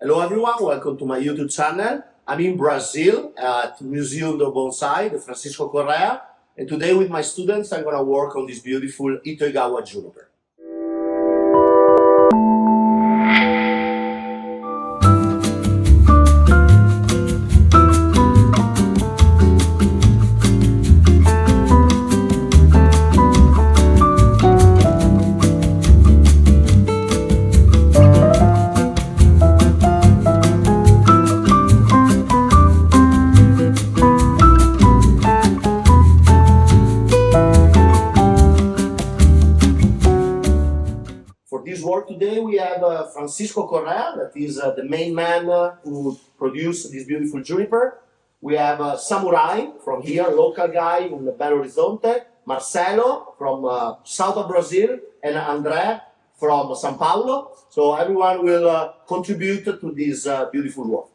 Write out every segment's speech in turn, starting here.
Hello everyone, welcome to my YouTube channel. I'm in Brazil at Museu do Bonsai, the Francisco Correa, and today with my students I'm going to work on this beautiful Itoigawa Juniper. For this work today, we have Francisco Correa, that is the main man who produced this beautiful juniper. We have Samurai from here, local guy in Belo Horizonte, Marcelo from south of Brazil, and André from São Paulo. So everyone will contribute to this beautiful work.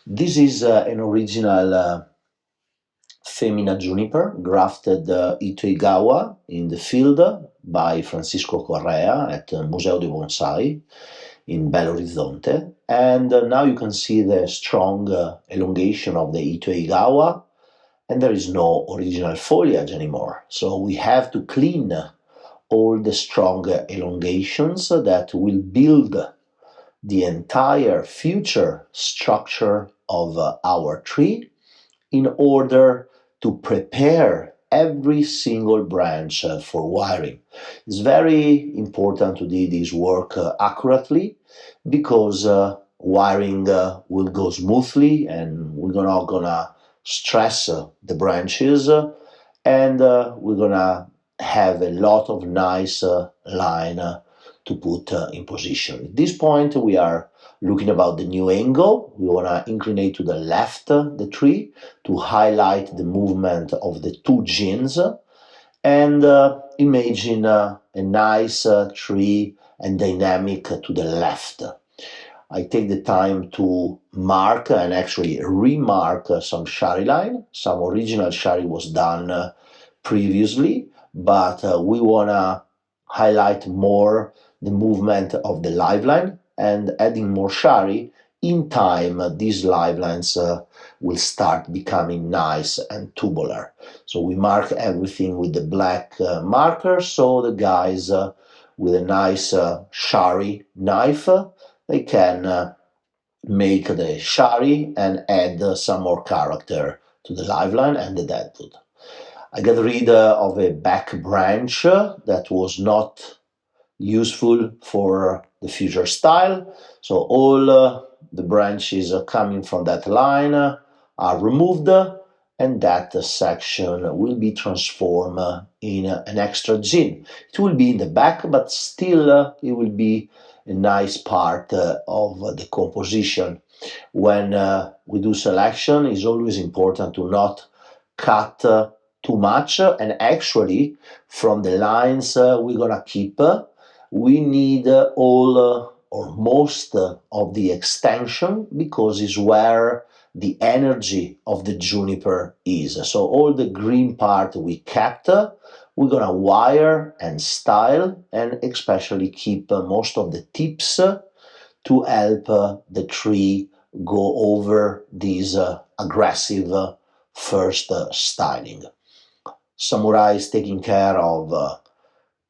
This is an original Femina juniper, grafted Itoigawa in the field by Francisco Correa at Museu de Bonsai in Belo Horizonte. And now you can see the strong elongation of the Itoigawa, and there is no original foliage anymore. So we have to clean all the strong elongations that will build the entire future structure of our tree in order to prepare every single branch for wiring. It's very important to do this work accurately, because wiring will go smoothly and we're not gonna stress the branches, and we're gonna have a lot of nice line to put in position. At this point we are looking about the new angle. We want to incline to the left the tree to highlight the movement of the two genes, and imagine a nice tree and dynamic to the left. I take the time to mark and actually remark some shari line. Some original shari was done previously, but we want to highlight more the movement of the live line, and adding more shari. In time these live lines will start becoming nice and tubular. So we mark everything with the black marker, so the guys with a nice shari knife, they can make the shari and add some more character to the live line and the deadwood. I got rid of a back branch that was not useful for the future style, so all the branches coming from that line are removed, and that section will be transformed in an extra gene. It will be in the back, but still it will be a nice part of the composition. When we do selection, it's always important to not cut too much, and actually from the lines we're gonna keep, we need all or most of the extension, because it's where the energy of the juniper is. So all the green part we kept, we're gonna wire and style, and especially keep most of the tips to help the tree go over this aggressive first styling. Samurai is taking care of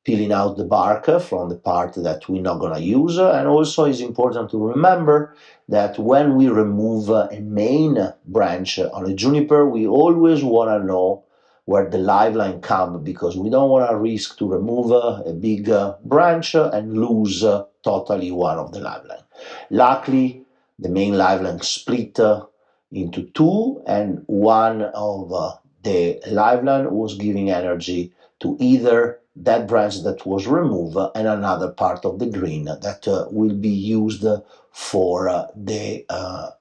peeling out the bark from the part that we're not going to use, and also it's important to remember that when we remove a main branch on a juniper, we always want to know where the live line comes, because we don't want to risk to remove a big branch and lose totally one of the live line. Luckily, the main live line split into two, and one of the live line was giving energy to either that branch that was removed, and another part of the green that will be used for the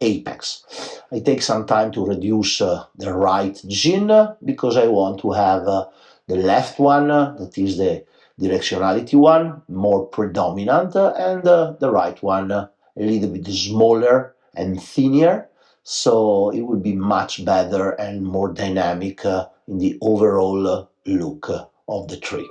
apex. I take some time to reduce the right gin because I want to have the left one, that is the directionality one, more predominant, and the right one a little bit smaller and thinner, so it will be much better and more dynamic in the overall look of the tree.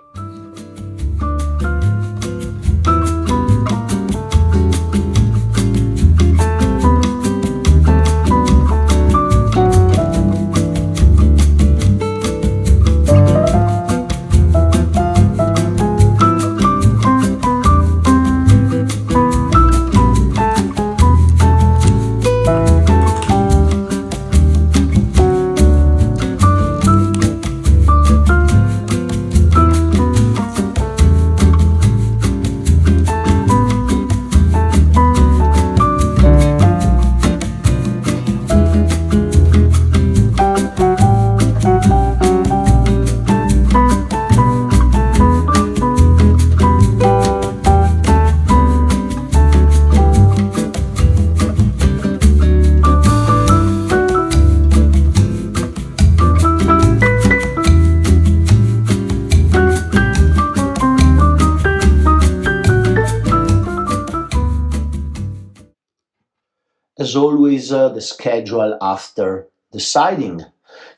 As always, the schedule after deciding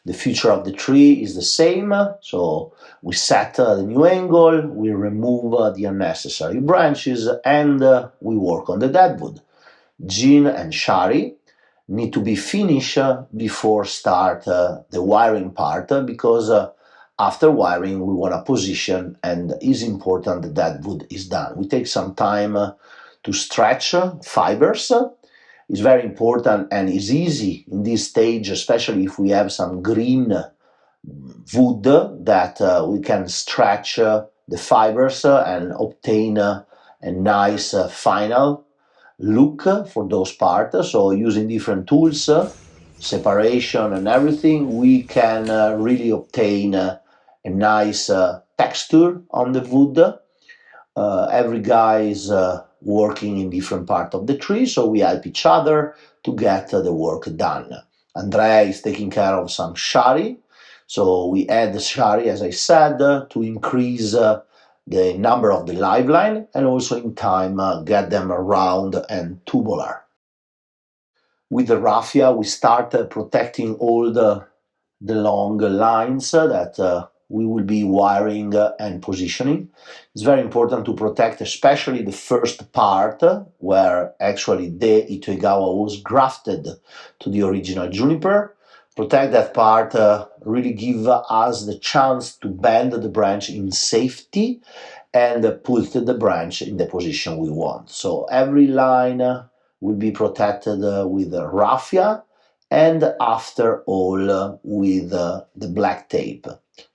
the future of the tree is the same. So we set the new angle, we remove the unnecessary branches, and we work on the deadwood. Gin and shari need to be finished before start the wiring part, because after wiring we want to position, and it's important that wood is done. We take some time to stretch fibers. It's very important and is easy in this stage, especially if we have some green wood, that we can stretch the fibers and obtain a nice final look for those parts. So using different tools, separation and everything, we can really obtain a nice texture on the wood. Every guy is working in different part of the tree, so we help each other to get the work done. Andrea is taking care of some shari, so we add the shari, as I said, to increase the number of the live line, and also in time get them round and tubular. With the raffia, we start protecting all the long lines that we will be wiring and positioning. It's very important to protect especially the first part, where actually the Itoigawa was grafted to the original Juniper. Protect that part, really give us the chance to bend the branch in safety and put the branch in the position we want. So every line will be protected with raffia, and after all with the black tape.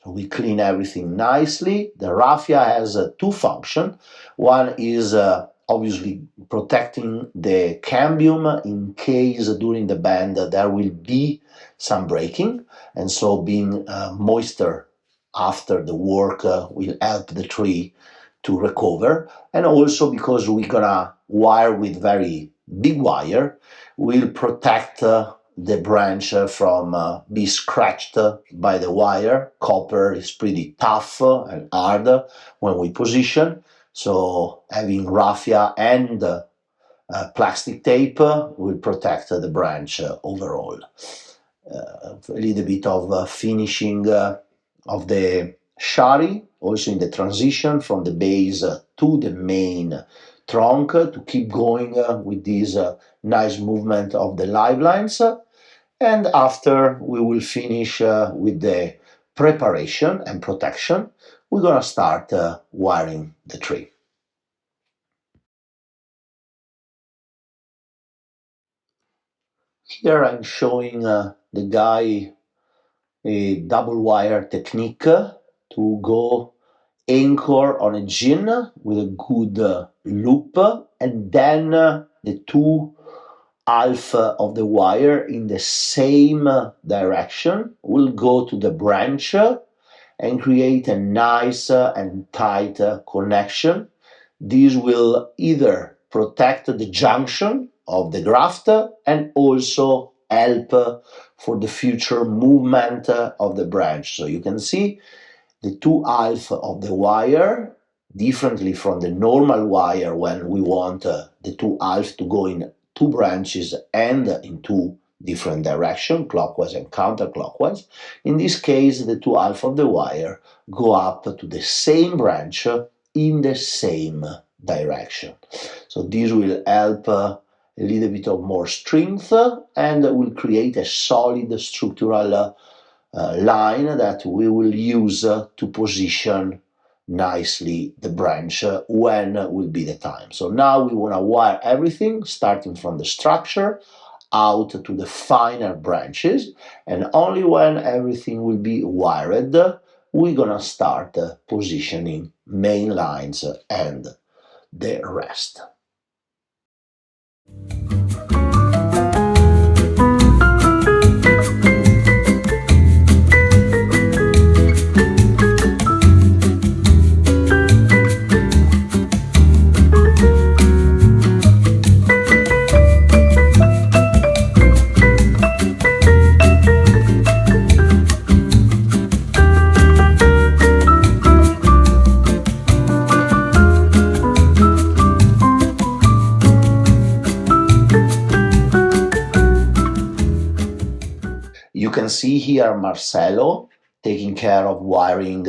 So we clean everything nicely. The raffia has two functions. One is obviously protecting the cambium in case during the bend there will be some breaking, and so being moisture after the work will help the tree to recover. And also because we're gonna wire with very big wire, will protect the branch from be scratched by the wire. Copper is pretty tough and hard when we position, so having raffia and plastic tape will protect the branch overall. A little bit of finishing of the shari, also in the transition from the base to the main trunk, to keep going with this nice movement of the live lines. And after we will finish with the preparation and protection, we're gonna start wiring the tree. Here I'm showing the guy a double wire technique to go anchor on a gin with a good loop, and then the two half of the wire in the same direction will go to the branch and create a nice and tight connection. This will either protect the junction of the graft and also help for the future movement of the branch. So you can see the two halves of the wire, differently from the normal wire when we want the two halves to go in two branches and in two different directions, clockwise and counterclockwise. In this case, the two halves of the wire go up to the same branch in the same direction. So this will help a little bit of more strength and will create a solid structural line that we will use to position nicely the branch when will be the time. So now we want to wire everything starting from the structure out to the finer branches, and only when everything will be wired we're gonna start positioning main lines and the rest. You can see here Marcelo taking care of wiring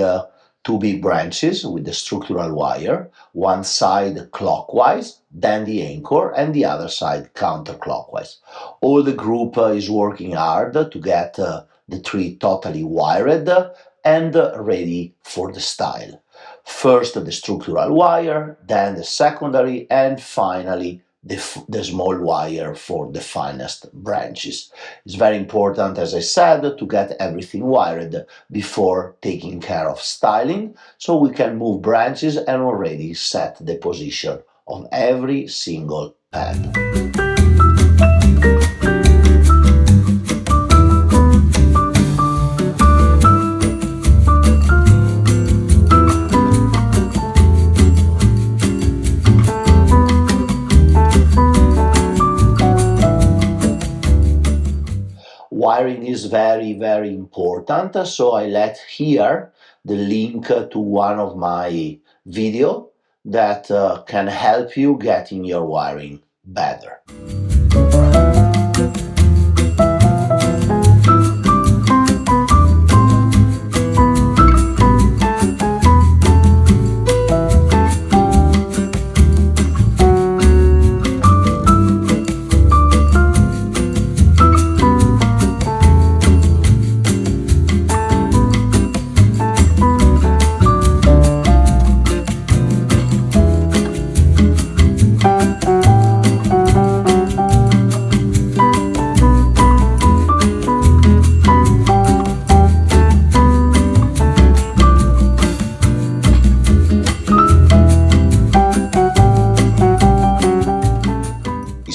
two big branches with the structural wire, one side clockwise, then the anchor, and the other side counterclockwise. All the group is working hard to get the tree totally wired and ready for the style. First the structural wire, then the secondary, and finally the small wire for the finest branches. It's very important, as I said, to get everything wired before taking care of styling, so we can move branches and already set the position of every single pad. Wiring is very important, so I let here the link to one of my video that can help you getting your wiring better.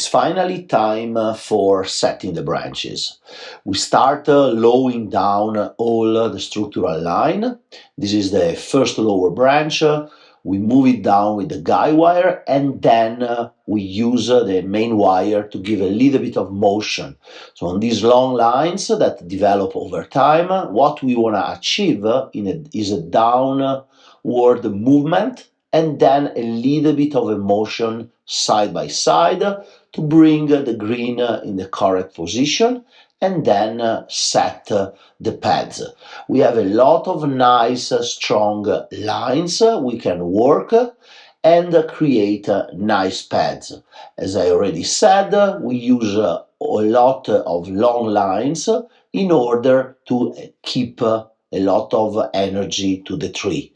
Finally, time for setting the branches. We start lowering down all the structural line. This is the first lower branch. We move it down with the guide wire, and then we use the main wire to give a little bit of motion. So on these long lines that develop over time, what we want to achieve is a downward movement and then a little bit of a motion side by side to bring the green in the correct position and then set the pads. We have a lot of nice strong lines we can work and create nice pads. As I already said, we use a lot of long lines in order to keep a lot of energy to the tree.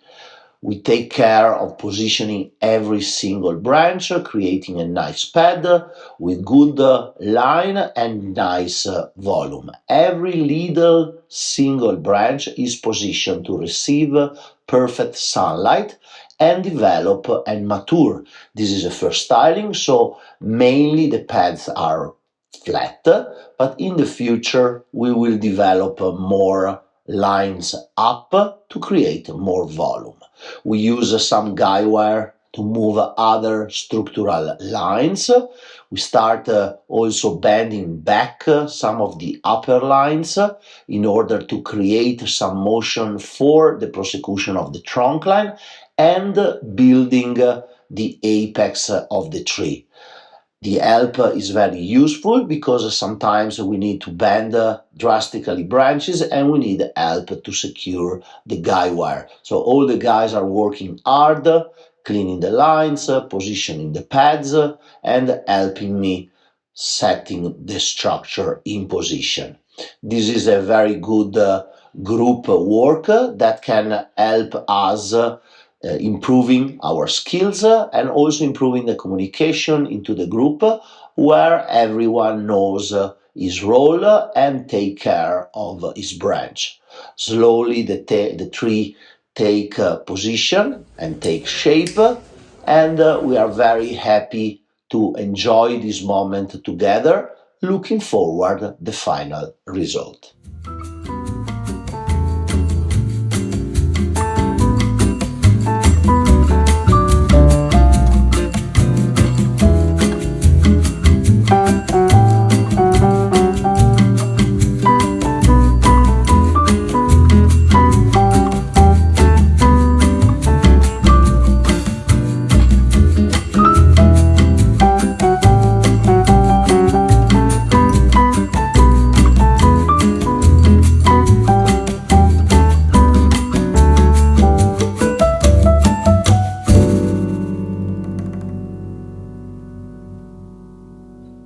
We take care of positioning every single branch, creating a nice pad with good line and nice volume. Every little single branch is positioned to receive perfect sunlight and develop and mature. This is a first styling, so mainly the pads are flat, but in the future we will develop more lines up to create more volume. We use some guy wire to move other structural lines. We start also bending back some of the upper lines in order to create some motion for the prosecution of the trunk line and building the apex of the tree. The help is very useful because sometimes we need to bend drastically branches and we need help to secure the guy wire. So all the guys are working hard, cleaning the lines, positioning the pads, and helping me setting the structure in position. This is a very good group work that can help us improving our skills and also improving the communication into the group where everyone knows his role and take care of his branch. Slowly the tree take position and take shape, and we are very happy to enjoy this moment together, looking forward the final result.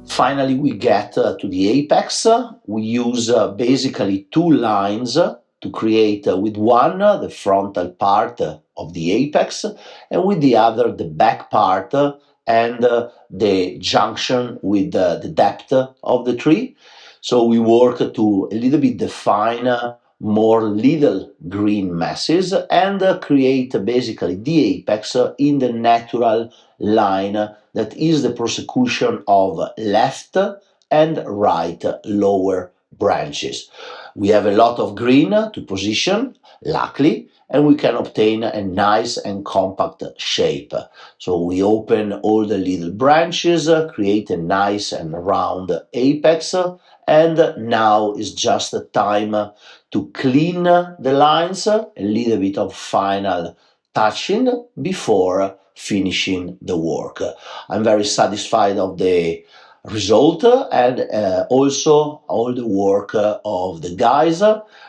Finally, we get to the apex. We use basically two lines to create with one the frontal part of the apex and with the other the back part and the junction with the depth of the tree. So we work to a little bit define more little green masses and create basically the apex in the natural line that is the prosecution of left and right lower branches. We have a lot of green to position, luckily, and we can obtain a nice and compact shape. So we open all the little branches, create a nice and round apex, and now is just the time to clean the lines, a little bit of final touching before finishing the work. I'm very satisfied of the result and also all the work of the guys.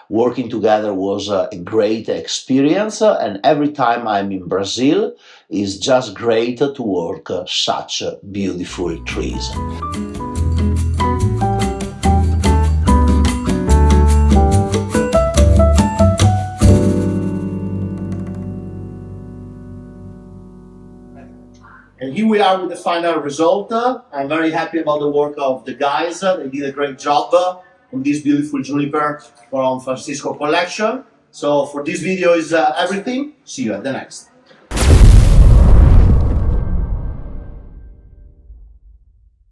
Working together was a great experience, and every time I'm in Brazil it's just great to work such beautiful trees. And here we are with the final result. I'm very happy about the work of the guys. They did a great job on this beautiful juniper from Francisco collection. So for this video is everything. See you at the next.